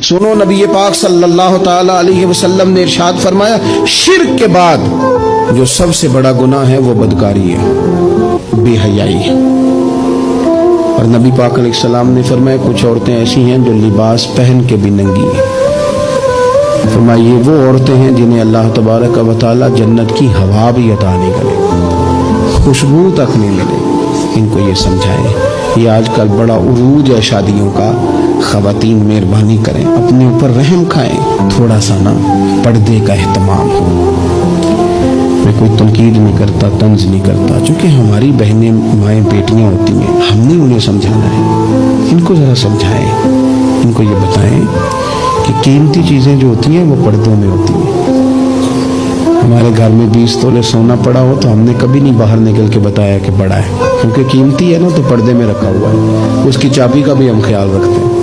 सुनो, नबी पाक सल्लल्लाहु ताला अलैहि वसल्लम ने इरशाद फरमाया, शिर्क के बाद जो सबसे बड़ा गुनाह है वो बदकारी है, बेहयाई है। और नबी पाक अलैहिस्सलाम ने फरमाया, कुछ औरतें ऐसी हैं जो लिबास पहन के भी नंगी हैं। फरमाया, ये वो औरतें हैं जिन्हें अल्लाह तबारक व तआला जन्नत की हवा भी अता नहीं करे, खुशबू तक नहीं मिले। इनको ये समझाएं। ये आजकल बड़ा उरूज है शादियों का। ख़वातीन मेहरबानी करें, अपने ऊपर रहम खाएं, थोड़ा सा ना पर्दे का एहतमाम हो। मैं कोई तनकीद नहीं करता, तंज नहीं करता, क्योंकि हमारी बहनें माएँ बेटियाँ होती हैं, हमने उन्हें समझाना है। इनको ज़रा समझाएं, इनको ये बताएं कि कीमती चीज़ें जो होती हैं वो पर्दों में होती हैं। हमारे घर में 20 तोले सोना पड़ा हो तो हमने कभी नहीं बाहर निकल के बताया कि बड़ा है, क्योंकि कीमती है ना, तो पर्दे में रखा हुआ है, उसकी चाबी का भी हम ख्याल रखते हैं।